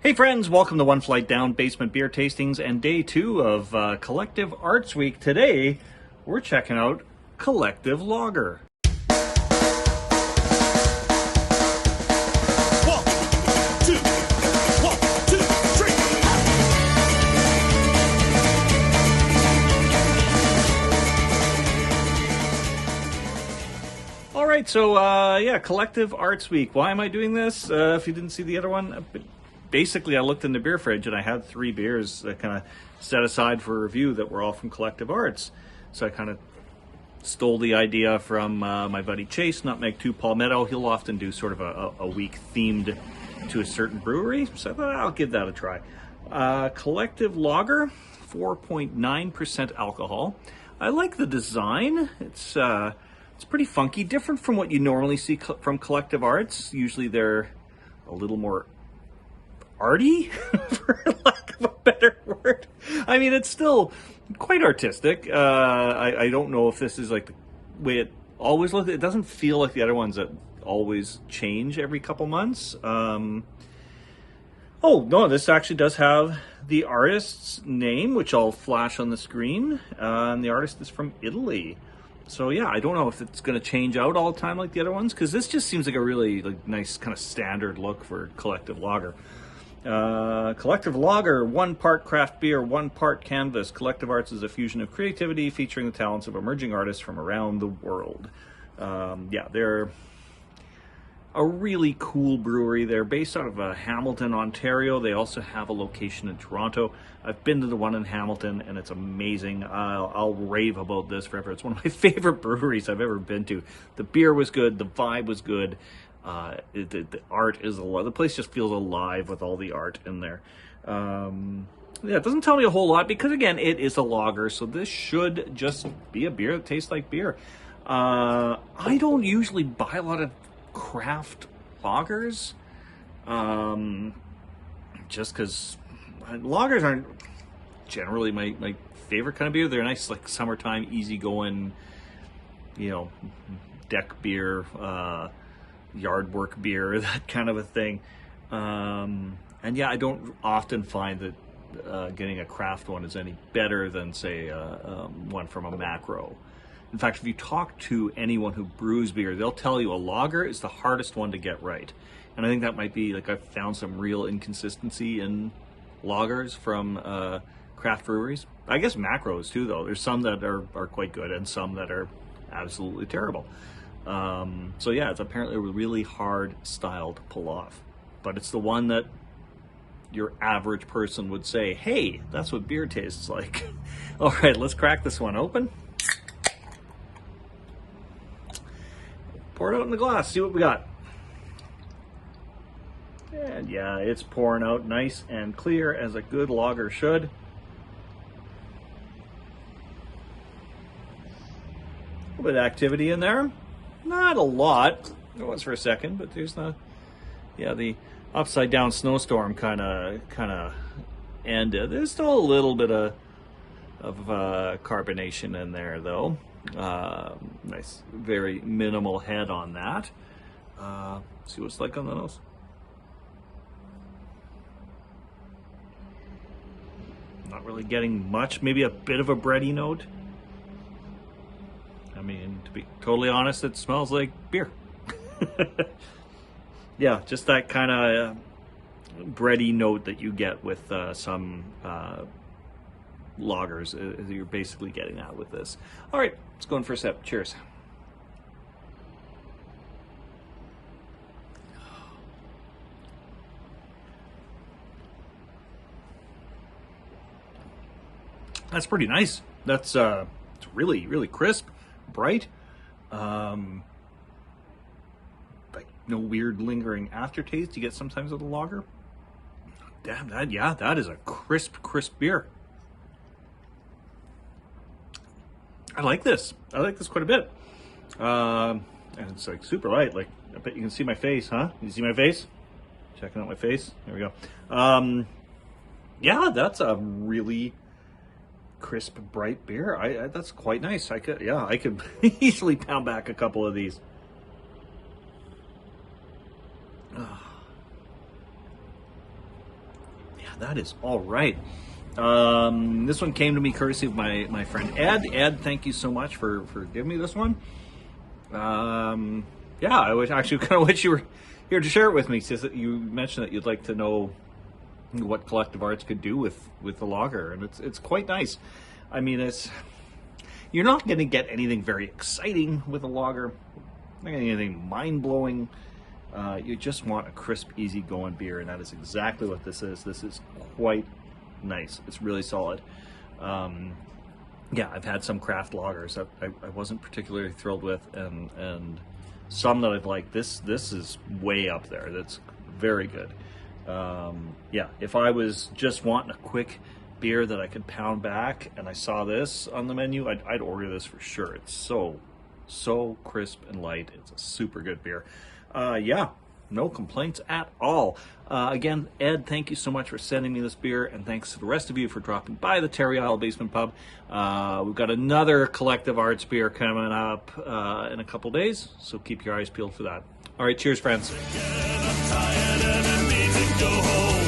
Hey friends, welcome to One Flight Down Basement Beer Tastings and day 2 of Collective Arts Week. Today, we're checking out Collective Lager. One, two, three. All right, so yeah, Collective Arts Week. Why am I doing this? If you didn't see the other one, basically I looked in the beer fridge and I had 3 beers that kind of set aside for review that were all from Collective Arts. So I kind of stole the idea from my buddy Chase, Nutmeg 2 Palmetto. He'll often do sort of a week themed to a certain brewery, so I thought I'll give that a try. Collective Lager, 4.9% alcohol. I like the design. It's pretty funky, different from what you normally see from Collective Arts. Usually they're a little more arty, for lack of a better word. I mean, it's still quite artistic. I don't know if this is like the way it always looks. It doesn't feel like the other ones that always change every couple months. Oh, no, this actually does have the artist's name, which I'll flash on the screen. And the artist is from Italy. So yeah, I don't know if it's going to change out all the time like the other ones, because this just seems like a really nice kind of standard look for Collective Lager. Collective Lager, 1 part craft beer, 1 part canvas. Collective Arts is a fusion of creativity featuring the talents of emerging artists from around the world. Yeah, they're a really cool brewery. They're based out of Hamilton, Ontario. They also have a location in Toronto. I've been to the one in Hamilton, and it's amazing. I'll rave about this forever. It's one of my favorite breweries I've ever been to. The beer was good. The vibe was good. The art is alive. The place just feels alive with all the art in there. Yeah, it doesn't tell me a whole lot because, again, it is a lager, so this should just be a beer that tastes like beer. I don't usually buy a lot of craft lagers, just because lagers aren't generally my favorite kind of beer. They're nice, like summertime, easygoing, deck beer, yard work beer, that kind of a thing. And yeah, I don't often find that getting a craft one is any better than, say, one from a macro. In fact, if you talk to anyone who brews beer, they'll tell you a lager is the hardest one to get right. And I think that might be, I've found some real inconsistency in lagers from craft breweries. I guess macros too, though. There's some that are quite good and some that are absolutely terrible. So yeah, it's apparently a really hard style to pull off. But it's the one that your average person would say, hey, that's what beer tastes like. All right, let's crack this one open. Pour it out in the glass, see what we got. And yeah, it's pouring out nice and clear as a good lager should. A little bit of activity in there. Not a lot. It was for a second, but there's the upside down snowstorm kind of ended. There's still a little bit of carbonation in there, though. Nice, very minimal head on that. See what it's like on the nose. Not really getting much. Maybe a bit of a bready note. I mean, to be totally honest, it smells like beer. Yeah, just that kind of bready note that you get with some lagers. You're basically getting that with this. All right, let's go in for a sip. Cheers. That's pretty nice. That's it's really, really crisp, bright. Like no weird lingering aftertaste you get sometimes with a lager. Damn, that is a crisp beer. I like this. I like this quite a bit. And it's super light. I bet you can see my face, huh? You see my face? Checking out my face. There we go. Yeah, that's a really crisp, bright beer. That's quite nice. I could easily pound back a couple of these. that is all right. This one came to me courtesy of my friend Ed. Ed, thank you so much for giving me this one. Yeah, I was actually kind of wish you were here to share it with me, since you mentioned that you'd like to know what Collective Arts could do with the lager, and it's quite nice. I mean, you're not going to get anything very exciting with a lager, not anything mind-blowing. You just want a crisp, easy-going beer, and that is exactly what this is. This is quite nice. It's really solid. Yeah, I've had some craft lagers that I wasn't particularly thrilled with, and some that I've liked. This is way up there. That's very good. Yeah, if I was just wanting a quick beer that I could pound back and I saw this on the menu, I'd order this for sure. It's so crisp and light. It's a super good beer. Yeah, no complaints at all. Again, Ed, thank you so much for sending me this beer, and thanks to the rest of you for dropping by the Terry Isle Basement Pub. We've got another Collective Arts beer coming up in a couple days, so keep your eyes peeled for that. All right, cheers, friends. I'm tired and I need to go home.